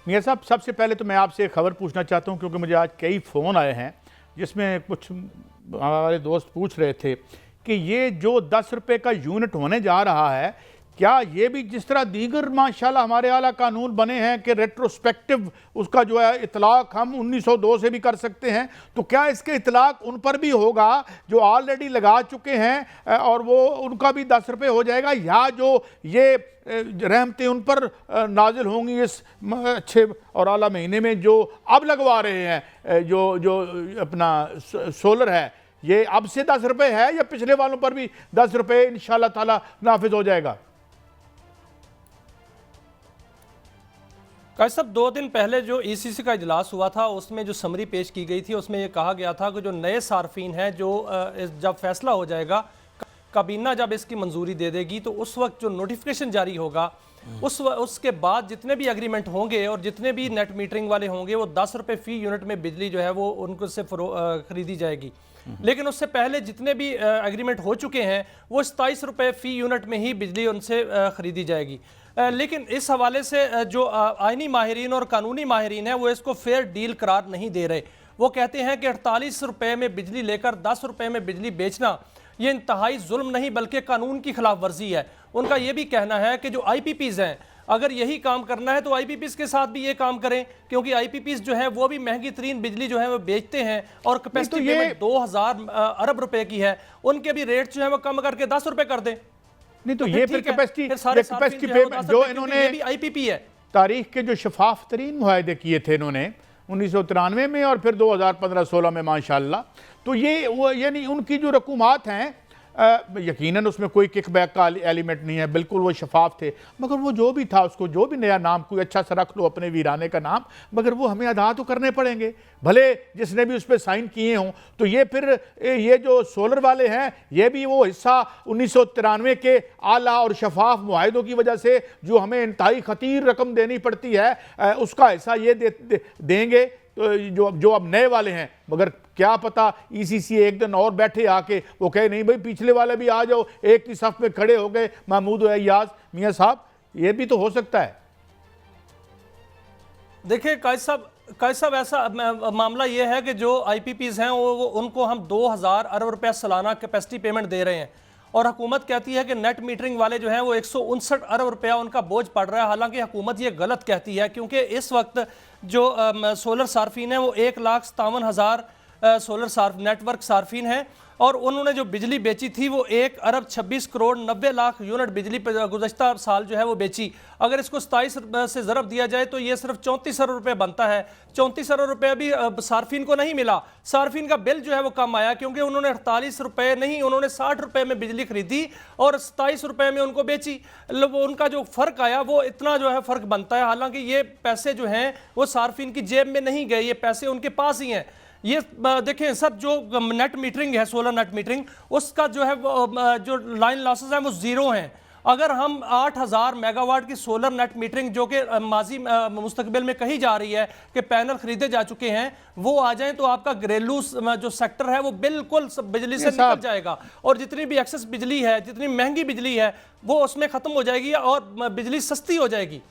मियाँ साहब, सबसे पहले तो मैं आपसे एक खबर पूछना चाहता हूँ, क्योंकि मुझे आज कई फ़ोन आए हैं जिसमें कुछ हमारे दोस्त पूछ रहे थे कि ये जो 10 रुपये का यूनिट होने जा रहा है, क्या ये भी जिस तरह दीगर माशाल्लाह हमारे आला कानून बने हैं कि रेट्रोस्पेक्टिव उसका जो है इतलाक़ हम 1902 से भी कर सकते हैं, तो क्या इसके इतलाक़ उन पर भी होगा जो ऑलरेडी लगा चुके हैं और वो उनका भी 10 रुपये हो जाएगा, या जो ये रहमतें उन पर नाजिल होंगी इस अच्छे और आला महीने में जो अब लगवा रहे हैं, जो अपना सोलर है, ये अब से 10 रुपये है या पिछले वालों पर भी 10 रुपये इंशाअल्लाह ताला नाफिज हो जाएगा? काजी साहब, 2 दिन पहले जो ECC का इजलास हुआ था उसमें जो समरी पेश की गई थी उसमें ये कहा गया था कि जो नए सार्फिन हैं जो जब फैसला हो जाएगा, काबीना जब इसकी मंजूरी दे देगी तो उस वक्त जो नोटिफिकेशन जारी होगा उसके बाद जितने भी एग्रीमेंट होंगे और जितने भी नेट मीटरिंग वाले होंगे वो 10 रुपये फ़ी यूनिट में बिजली जो है वो उनको से खरीदी जाएगी। लेकिन उससे पहले जितने भी एग्रीमेंट हो चुके हैं वो 27 रुपये फ़ी यूनिट में ही बिजली उनसे खरीदी जाएगी। लेकिन इस हवाले से जो आइनी माहिरीन और कानूनी माहिरीन हैं वो इसको फेयर डील करार नहीं दे रहे। वो कहते हैं कि 48 रुपये में बिजली लेकर 10 रुपये में बिजली बेचना ये इंतहाई जुल्म नहीं बल्कि कानून की खिलाफ वर्जी है। उनका ये भी कहना है कि जो IPPs हैं अगर यही काम करना है तो IPPs के साथ भी ये काम करें, क्योंकि IPPs जो है वो भी महंगी तरीन बिजली जो है वो बेचते हैं और कैपेसिटी पेमेंट 2000 अरब रुपए की है, उनके भी रेट जो है वो कम करके 10 रुपए कर दें। नहीं तो ये फिर कैपेसिटी पेमेंट जो इन्होंने IPP है, तारीख के जो शफाफ तरीन मुआहदे किए थे इन्होंने 1993 में और फिर 2015-16 में माशाल्लाह, तो ये वो यानी उनकी जो रकूमात हैं यकीनन उसमें कोई किकबैक का एलिमेंट नहीं है, बिल्कुल वो शफाफ थे। मगर वो जो भी था उसको जो भी नया नाम कोई अच्छा सा रख लो अपने वीराने का नाम, मगर वो हमें अदा तो करने पड़ेंगे, भले जिसने भी उस पर साइन किए हों। तो ये फिर ये जो सोलर वाले हैं ये भी वो हिस्सा 1993 के आला और शफाफ मुआहदों की वजह से जो हमें इंतहाई खतीर रकम देनी पड़ती है उसका हिस्सा ये देंगे जो अब नए वाले हैं। मगर क्या पता ECC एक दिन और बैठे आके वो कहे नहीं भाई पिछले वाले भी आ जाओ, एक ही सफ में खड़े हो गए महमूद अय्याज। मियाँ साहब, ये भी तो हो सकता है। देखिए काजी साहब, ऐसा मामला ये है कि जो IPPs हैं वो उनको हम 2000 अरब रुपया सालाना कैपेसिटी पेमेंट दे रहे हैं और हुकूमत कहती है कि नेट मीटरिंग वाले जो हैं वो 159 अरब रुपया उनका बोझ पड़ रहा है। हालांकि हुकूमत ये गलत कहती है, क्योंकि इस वक्त जो सोलर सार्फिन है वो 1,57,000 सोलर नेटवर्क सार्फिन हैं और उन्होंने जो बिजली बेची थी वो 1 अरब 26 करोड़ 90 लाख यूनिट बिजली गुज़श्ता साल जो है वो बेची। अगर इसको 27 से ज़रब दिया जाए तो ये सिर्फ 34 अरब रुपये बनता है। 34 अरब रुपये भी सार्फिन को नहीं मिला। सार्फिन का बिल जो है वो कम आया, क्योंकि उन्होंने 48 रुपये नहीं, उन्होंने 60 रुपये में बिजली खरीदी और 27 रुपये में उनको बेची। उनका जो फ़र्क आया वो इतना जो है फ़र्क बनता है। हालांकि ये पैसे जो हैं वो सार्फिन की जेब में नहीं गए, ये पैसे उनके पास ही हैं। ये देखें सब जो नेट मीटरिंग है, सोलर नेट मीटरिंग, उसका जो है जो लाइन लॉसेस हैं वो ज़ीरो हैं। अगर हम 8000 मेगावाट की सोलर नेट मीटरिंग जो कि माजी मुस्तकबिल में कही जा रही है कि पैनल खरीदे जा चुके हैं वो आ जाएं तो आपका घरेलू जो सेक्टर है वो बिल्कुल बिजली से निकल जाएगा और जितनी भी एक्सेस बिजली है, जितनी महंगी बिजली है वो उसमें ख़त्म हो जाएगी और बिजली सस्ती हो जाएगी।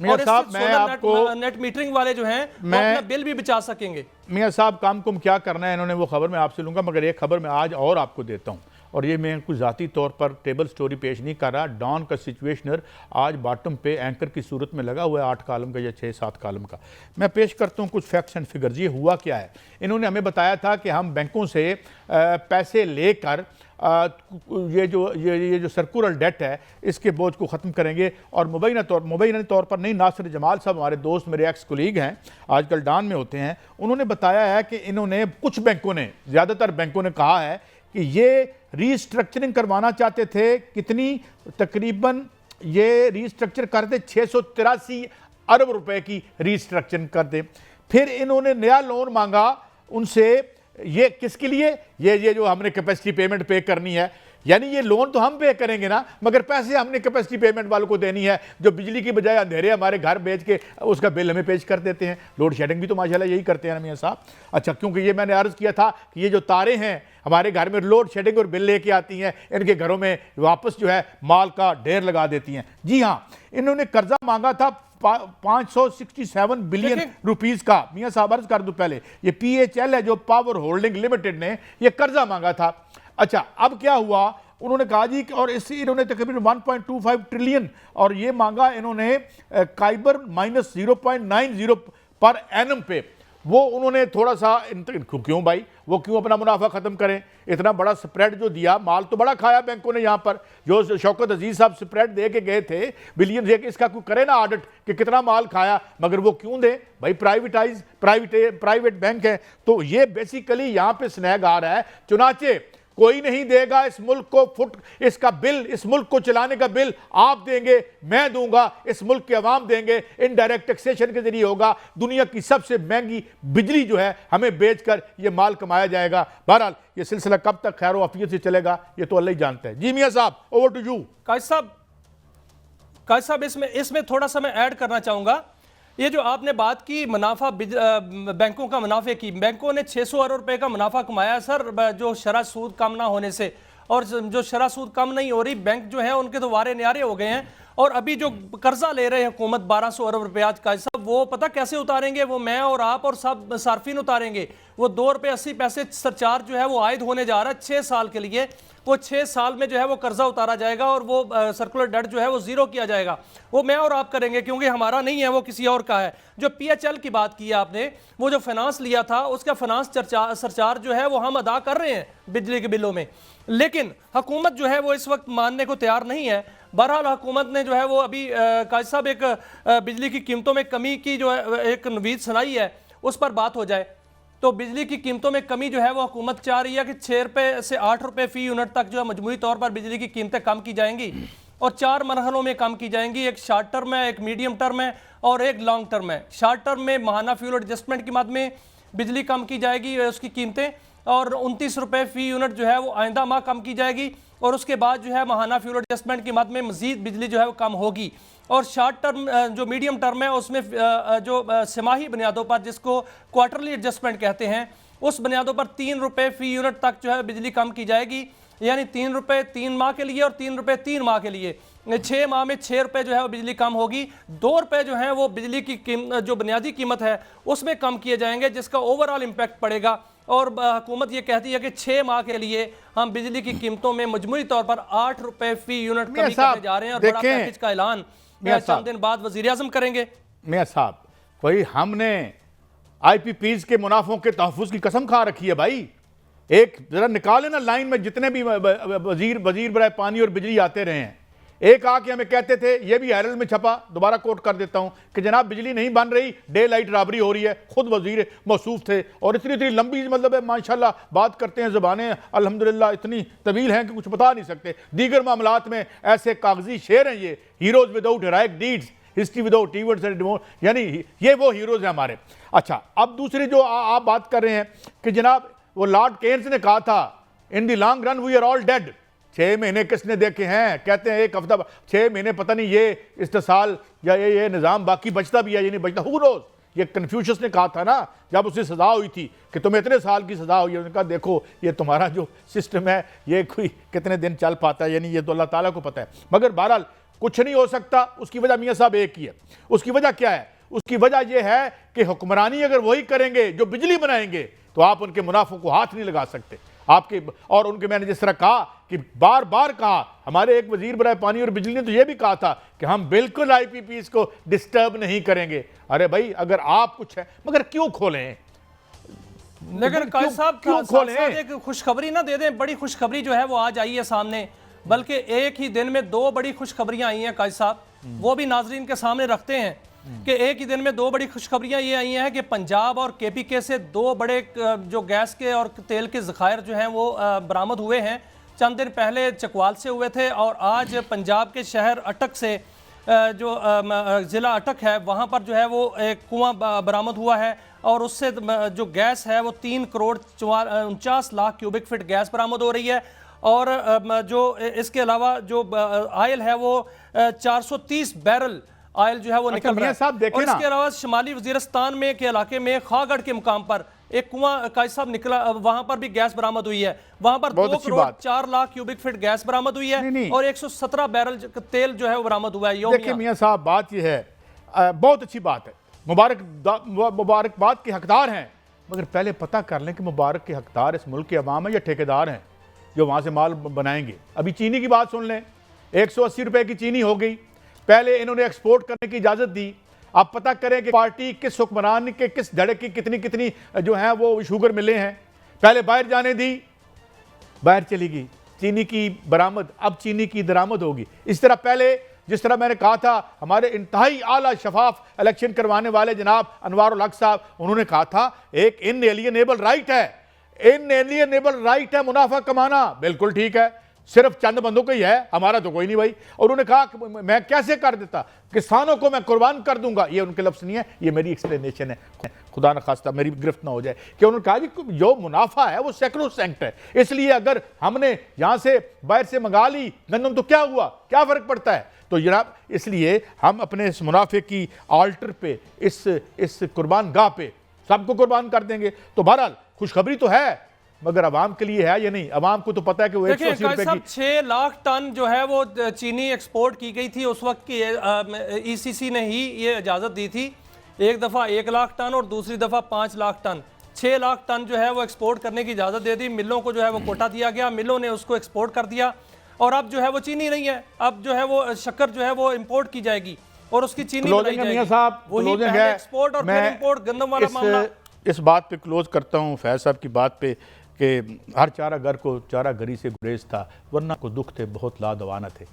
मियाँ साहब, मैं आपको नेट मीटरिंग वाले जो हैं वो अपना बिल भी बचा सकेंगे। मियाँ साहब, काम कुम क्या करना है इन्होंने वो खबर मैं आपसे लूँगा, मगर एक खबर मैं आज और आपको देता हूँ और ये मैं कुछ ज़ाती तौर पर टेबल स्टोरी पेश नहीं कर रहा। डॉन का सिचुएशनर आज बॉटम पे एंकर की सूरत में लगा हुआ है 8 कॉलम का या 6-7 कॉलम का। मैं पेश करता हूँ कुछ फैक्ट्स एंड फिगर्स। ये हुआ क्या है, इन्होंने हमें बताया था कि हम बैंकों से पैसे लेकर ये जो सर्कुलर डेट है इसके बोझ को ख़त्म करेंगे और मुबैना तौर पर नहीं, नासिर जमाल साहब हमारे दोस्त, मेरे एक्स कोलीग हैं, आजकल डॉन में होते हैं, उन्होंने बताया है कि इन्होंने कुछ बैंकों ने, ज़्यादातर बैंकों ने कहा है कि ये रीस्ट्रक्चरिंग करवाना चाहते थे। कितनी? तकरीबन ये रीस्ट्रक्चर कर दे 683 अरब रुपए की रीस्ट्रक्चरिंग कर दे। फिर इन्होंने नया लोन मांगा उनसे, ये किसके लिए? ये जो हमने कैपेसिटी पेमेंट पे करनी है, यानी ये लोन तो हम पे करेंगे ना, मगर पैसे हमने कैपेसिटी पेमेंट वालों को देनी है जो बिजली की बजाय अंधेरे हमारे घर बेच के उसका बिल हमें पेश कर देते हैं। लोड शेडिंग भी तो माशाल्लाह यही करते हैं ना मियाँ साहब। अच्छा, क्योंकि ये मैंने अर्ज़ किया था कि ये जो तारें हैं हमारे घर में लोड शेडिंग और बिल लेके आती हैं, इनके घरों में वापस जो है माल का ढेर लगा देती हैं। जी हाँ, इन्होंने कर्जा मांगा था 567 बिलियन रुपीस का, मियां साहब अर्ज कर दूं पहले, ये PHL है जो पावर होल्डिंग लिमिटेड ने ये कर्जा मांगा था। अच्छा, अब क्या हुआ, उन्होंने कहा जी कि और इससे इन्होंने तकरीबन 1.25 ट्रिलियन और ये मांगा इन्होंने काइबर -0.90 पर एनम पे। वो उन्होंने थोड़ा सा क्यों भाई, वो क्यों अपना मुनाफा खत्म करें? इतना बड़ा स्प्रेड जो दिया, माल तो बड़ा खाया बैंकों ने। यहाँ पर जो शौकत अजीज साहब स्प्रेड दे के गए थे बिलियन दे के, इसका कोई करे ना ऑडिट कि कितना माल खाया, मगर वो क्यों दे भाई? प्राइवेट बैंक है। तो ये बेसिकली यहाँ पे स्नैग आ रहा है। चुनाचे कोई नहीं देगा इस मुल्क को इसका बिल, इस मुल्क को चलाने का बिल आप देंगे, मैं दूंगा, इस मुल्क के अवाम देंगे, इनडायरेक्ट टैक्सेशन के जरिए होगा। दुनिया की सबसे महंगी बिजली जो है हमें बेचकर ये माल कमाया जाएगा। बहरहाल ये सिलसिला कब तक खैर आफियत से चलेगा ये तो अल्लाह ही जानता है। जी मियां साहब, ओवर टू यू। कायद साहब इसमें थोड़ा सा मैं ऐड करना चाहूंगा। ये जो आपने बात की मुनाफा, बैंकों का मुनाफे की, बैंकों ने 600 अरब रुपए का मुनाफा कमाया सर, जो शरह सूद कम ना होने से। और जो शरह सूद कम नहीं हो रही, बैंक जो है उनके तो वारे न्यारे हो गए हैं। और अभी जो कर्जा ले रहे हैं हुकूमत 1200 अरब रुपया आज का सब, वो पता कैसे उतारेंगे? वो मैं और आप और सब सार्फिन उतारेंगे। वो 2 रुपये 80 पैसे सरचार्ज जो है वो आयद होने जा रहा है 6 साल के लिए। वो 6 साल में जो है वो कर्जा उतारा जाएगा और वो सर्कुलर डेट जो है वो जीरो किया जाएगा। वो मैं और आप करेंगे क्योंकि हमारा नहीं है, वो किसी और का है। जो PHL की बात की आपने, वो जो फाइनेंस लिया था उसका फाइनेंस सरचार्ज जो है वो हम अदा कर रहे हैं बिजली के बिलों में, लेकिन हुकूमत जो है वो इस वक्त मानने को तैयार नहीं है। बहरहाल हुकूमत ने जो है वो अभी काजी साहब एक बिजली की कीमतों में कमी की जो है एक नवीद सुनाई है, उस पर बात हो जाए। तो बिजली की कीमतों में कमी जो है वो हुकूमत चाह रही है कि 6 रुपये से 8 रुपये फी यूनिट तक जो है मजमूई तौर पर बिजली की कीमतें कम की जाएंगी और 4 मरहलों में कम की जाएंगी। एक शॉर्ट टर्म है, एक मीडियम टर्म है और एक लॉन्ग टर्म है। शॉर्ट टर्म में माहाना फ्यूल एडजस्टमेंट की मद में बिजली कम की जाएगी उसकी कीमतें, और 29 रुपये फी यूनिट जो है वो आइंदा माह कम की जाएगी। और उसके बाद जो है माहाना फ्यूल एडजस्टमेंट की मद में मजीद बिजली जो है वो कम होगी। और शॉर्ट टर्म जो मीडियम टर्म है उसमें जो छमाही बुनियादों पर, जिसको क्वार्टरली एडजस्टमेंट कहते हैं, उस बुनियादों पर 3 रुपये फी यूनिट तक जो है बिजली कम की जाएगी। यानी 3 रुपये 3 माह के लिए और 3 रुपये 3 माह के लिए। 6 माह में 6 रुपये जो है वो बिजली कम होगी। 2 रुपये जो है वो बिजली की जो बुनियादी कीमत है उसमें कम किए जाएंगे, जिसका ओवरऑल इम्पैक्ट पड़ेगा। और हुकूमत ये कहती है कि 6 माह के लिए हम बिजली की कीमतों में मजमूई तौर पर 8 रुपये फी यूनिट कमी करने जा रहे हैं। और बड़ा पैकेज का ऐलान चंद दिन बाद वजीर आजम करेंगे। मियां साहब, कोई हमने IPPs के मुनाफों के तहफ़्फ़ुज़ की कसम खा रखी है भाई? एक जरा निकाले ना लाइन में जितने भी वजीर बराए पानी और बिजली आते रहे हैं। एक आके हमें कहते थे, ये भी हेरल्ड में छपा, दोबारा कोट कर देता हूं, कि जनाब बिजली नहीं बन रही, डे लाइट रॉबरी हो रही है। खुद वजीर मौसूफ थे और इतनी लंबी मतलब है माशाल्लाह बात करते हैं, ज़बानें अल्हम्दुलिल्लाह इतनी तवील हैं कि कुछ बता नहीं सकते। दीगर मामलात में ऐसे कागजी शेर हैं ये, heroes without heroic deeds, history without events and डिमोर, यानी ये वो हीरोज हैं हमारे। अच्छा, अब दूसरी जो आप बात कर रहे हैं कि जनाब वो लॉर्ड केन्स ने कहा था, in the long run we are all dead. 6 महीने किसने देखे हैं? कहते हैं 1 हफ्ता, 6 महीने पता नहीं ये इस्तेसाल या ये निज़ाम बाकी बचता भी है या नहीं बचता, हू नोज़। ये कन्फ्यूशस ने कहा था ना जब उसे सजा हुई थी कि तुम्हें इतने साल की सजा हुई है, उन्होंने कहा देखो ये तुम्हारा जो सिस्टम है ये कोई कितने दिन चल पाता है, यानी ये तो अल्लाह ताला को पता है। मगर बहरहाल कुछ नहीं हो सकता। उसकी वजह मियाँ साहब एक ही है। उसकी वजह क्या है? उसकी वजह यह है कि हुक्मरानी अगर वही करेंगे जो बिजली बनाएंगे तो आप उनके मुनाफों को हाथ नहीं लगा सकते आपके। और उनके, मैंने जिस तरह कहा कि बार बार कहा, हमारे एक वजीर बराए पानी और बिजली ने तो यह भी कहा था कि हम बिल्कुल IPPs को डिस्टर्ब नहीं करेंगे। अरे भाई अगर आप कुछ है, मगर क्यों खोलें? लेकिन काजी साहब क्यों खोलें? एक खुशखबरी ना दे दें। बड़ी खुशखबरी जो है वो आज आई है सामने, बल्कि एक ही दिन में 2 बड़ी खुशखबरियां आई हैं काजी साहब, वो भी नाजरीन के सामने रखते हैं कि एक ही दिन में 2 बड़ी खुशखबरियां ये आई हैं कि पंजाब और KPK से 2 बड़े जो गैस के और तेल के ज़खायर जो हैं वो बरामद हुए हैं। चंद दिन पहले चकवाल से हुए थे और आज पंजाब के शहर अटक से जो ज़िला अटक है वहाँ पर जो है वो एक कुआं बरामद हुआ है और उससे जो गैस है वो 3 crore 49 lakh cubic feet gas बरामद हो रही है। और जो इसके अलावा जो आयल है वो 430 बैरल आयल जो है वो निकल रहा है। और इसके अलावा शुमाली वजीरिस्तान में के इलाके में खागढ़ के मुकाम पर एक कुआं काजी साहब निकला, वहां पर भी गैस बरामद हुई है। वहां पर 2 crore 4 lakh cubic feet gas बरामद हुई है और 117 बैरल तेल जो है वो बरामद हुआ है। देखिए मियां साहब, बात यह है बहुत अच्छी बात है, मुबारकबाद के हकदार हैं, मगर पहले पता कर लें कि मुबारक के हकदार इस मुल्क के अवाम हैं या ठेकेदार हैं जो वहाँ से माल बनाएंगे। अभी चीनी की बात सुन लें, 180 रुपए की चीनी हो गई, पहले इन्होंने एक्सपोर्ट करने की इजाज़त दी। आप पता करें कि पार्टी किस हुक्मरान के किस धड़े की कितनी कितनी जो है वो शुगर मिले हैं, पहले बाहर जाने दी, बाहर चली गई चीनी की बरामद, अब चीनी की दरामद होगी। इस तरह पहले जिस तरह मैंने कहा था, हमारे इंतहाई आला शफाफ इलेक्शन करवाने वाले जनाब अनवारुल हक साहब, उन्होंने कहा था एक इनएलियनेबल राइट है, इनएलियनेबल राइट है मुनाफा कमाना। बिल्कुल ठीक है, सिर्फ चंद बंदों को ही है, हमारा तो कोई नहीं भाई। और उन्होंने कहा कि मैं कैसे कर देता, किसानों को मैं कुर्बान कर दूंगा, ये उनके लफ्ज़ नहीं है, ये मेरी एक्सप्लेनेशन है, खुदा न खास्ता मेरी गिरफ्त ना हो जाए। कि उन्होंने कहा कि जो मुनाफा है वो सैक्रोसैंक्ट है, इसलिए अगर हमने यहाँ से बाहर से मंगा ली गंदम तो क्या हुआ, क्या फ़र्क पड़ता है। तो जनाब इसलिए हम अपने इस मुनाफे की आल्टर पे, इस कुर्बान गाह पे सबको कुर्बान कर देंगे। तो बहरहाल खुशखबरी तो है, मगर अवाम के लिए है या नहीं, अवाम को तो पता है कि वो 180 रुपए की 6 लाख टन जो है वो चीनी एक्सपोर्ट की गई थी उस वक्त की ईसीसी ने ही ये इजाज़त दी थी। एक दफ़ा 1 लाख टन और दूसरी दफ़ा 5 लाख टन, 6 लाख टन जो है वो एक्सपोर्ट करने की इजाज़त दे दी। मिलों को जो है वो कोटा दिया गया, मिलों ने उसको एक्सपोर्ट कर दिया और अब जो है वो चीनी नहीं है, अब जो है वो शक्कर जो है वो इंपोर्ट की जाएगी और उसकी चीनी बनाई जाएगी। साहब वही पहले एक्सपोर्ट और फिर इंपोर्ट गंदम वाला मामला। इस बात पे क्लोज करता हूँ फैज साहब की बात पे कि हर चारा घर को चारा घरी से गुरेज था, वरना को दुख थे बहुत लादवाना थे।